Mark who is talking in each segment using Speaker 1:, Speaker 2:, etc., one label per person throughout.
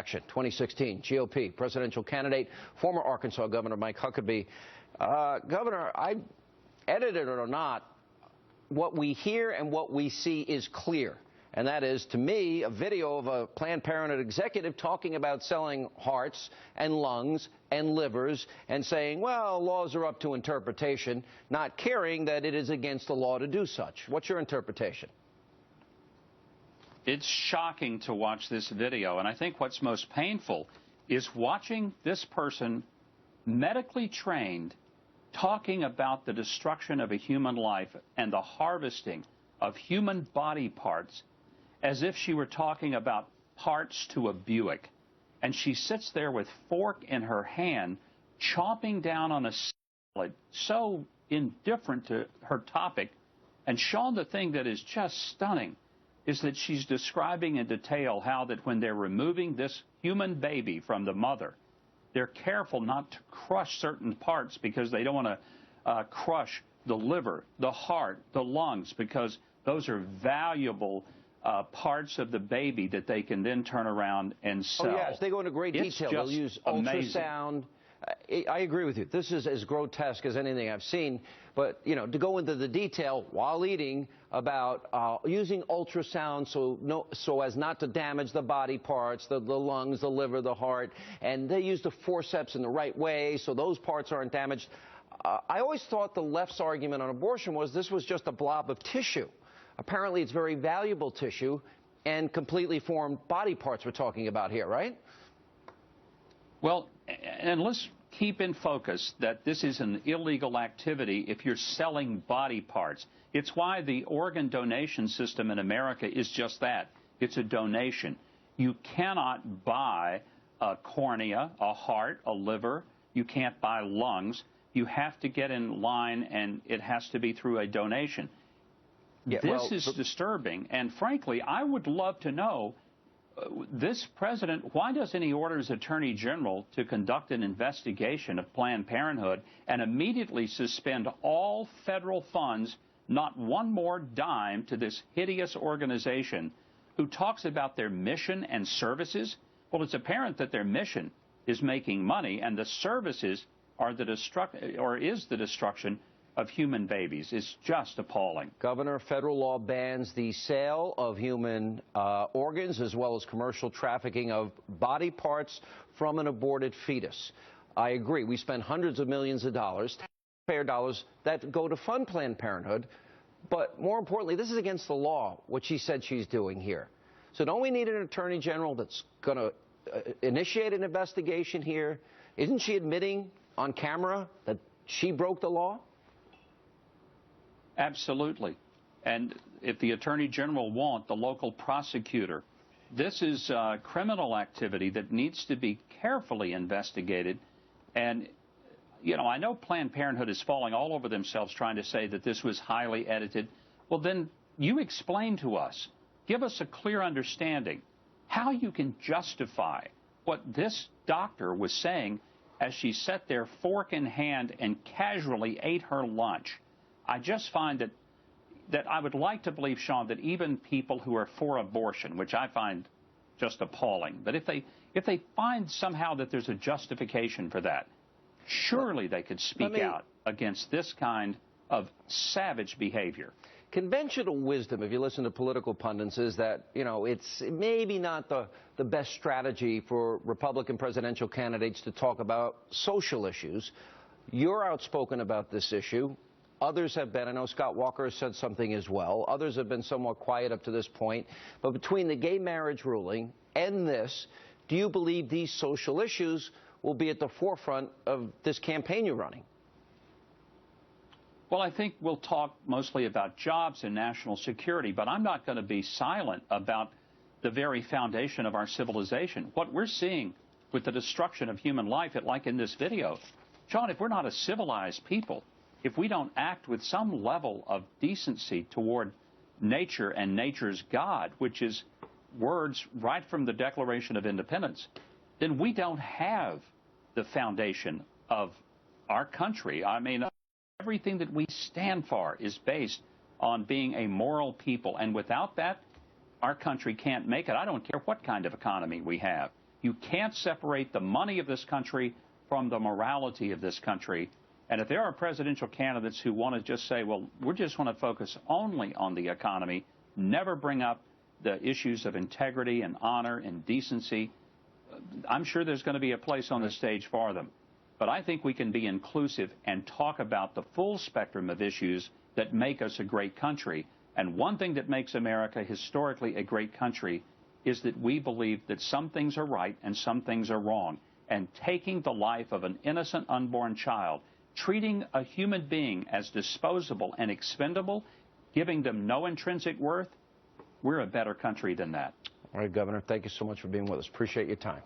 Speaker 1: Action 2016 GOP presidential candidate, former Arkansas Governor Mike Huckabee. Governor, I edited it or not, what we hear and what we see is clear. And that is, to me, a video of a Planned Parenthood executive talking about selling hearts and lungs and livers and saying, well, laws are up to interpretation, not caring that it is against the law to do such. What's your interpretation?
Speaker 2: It's shocking to watch this video, and I think what's most painful is watching this person, medically trained, talking about the destruction of a human life and the harvesting of human body parts as if she were talking about parts to a Buick. And she sits there with fork in her hand, chomping down on a salad, so indifferent to her topic. And Sean, the thing that is just stunning is that she's describing in detail how that when they're removing this human baby from the mother, they're careful not to crush certain parts because they don't want to crush the liver, the heart, the lungs, because those are valuable parts of the baby that they can then turn around and sell. Oh,
Speaker 1: yes, they go into great detail. They'll use ultrasound. I agree with you. This is as grotesque as anything I've seen. But, you know, to go into the detail while eating about using ultrasound so as not to damage the body parts, the lungs, the liver, the heart, and they use the forceps in the right way so those parts aren't damaged. I always thought the left's argument on abortion was this was just a blob of tissue. Apparently it's very valuable tissue and completely formed body parts we're talking about here, right?
Speaker 2: Well, and let's keep in focus that this is an illegal activity if you're selling body parts. It's why the organ donation system in America is just that. It's a donation. You cannot buy a cornea, a heart, a liver. You can't buy lungs. You have to get in line, and it has to be through a donation. Yeah, this is disturbing, and frankly, I would love to know this president, why doesn't he order his attorney general to conduct an investigation of Planned Parenthood and immediately suspend all federal funds, not one more dime, to this hideous organization who talks about their mission and services? Well, it's apparent that their mission is making money, and the services are the destruction of human babies. Is just appalling.
Speaker 1: Governor, federal law bans the sale of human organs as well as commercial trafficking of body parts from an aborted fetus. I agree. We spend hundreds of millions of dollars, taxpayer dollars, that go to fund Planned Parenthood. But more importantly, this is against the law, what she said she's doing here. So don't we need an attorney general that's going to initiate an investigation here? Isn't she admitting on camera that she broke the law?
Speaker 2: Absolutely. And if the Attorney General won't, the local prosecutor, this is criminal activity that needs to be carefully investigated. And, you know, I know Planned Parenthood is falling all over themselves trying to say that this was highly edited. Well, then you explain to us, give us a clear understanding how you can justify what this doctor was saying as she sat there fork in hand and casually ate her lunch. I just find that I would like to believe, Sean, that even people who are for abortion, which I find just appalling, but if they find somehow that there's a justification for that, surely they could speak out against this kind of savage behavior.
Speaker 1: Conventional wisdom, if you listen to political pundits, is that, you know, it's maybe not the best strategy for Republican presidential candidates to talk about social issues. You're outspoken about this issue. Others have been. I know Scott Walker has said something as well. Others have been somewhat quiet up to this point. But between the gay marriage ruling and this, do you believe these social issues will be at the forefront of this campaign you're running?
Speaker 2: Well, I think we'll talk mostly about jobs and national security, but I'm not going to be silent about the very foundation of our civilization. What we're seeing with the destruction of human life, like in this video, John, if we're not a civilized people, if we don't act with some level of decency toward nature and nature's God, which is words right from the Declaration of Independence, then we don't have the foundation of our country. I mean, everything that we stand for is based on being a moral people, and without that, our country can't make it. I don't care what kind of economy we have. You can't separate the money of this country from the morality of this country. And if there are presidential candidates who want to just say, well, we just want to focus only on the economy, never bring up the issues of integrity and honor and decency, I'm sure there's going to be a place on the stage for them. But I think we can be inclusive and talk about the full spectrum of issues that make us a great country. And one thing that makes America historically a great country is that we believe that some things are right and some things are wrong. And taking the life of an innocent unborn child, treating a human being as disposable and expendable, giving them no intrinsic worth, we're a better country than that.
Speaker 1: All right, Governor, thank you so much for being with us. Appreciate your time.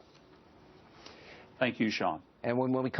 Speaker 2: Thank you, Sean.
Speaker 1: And when we come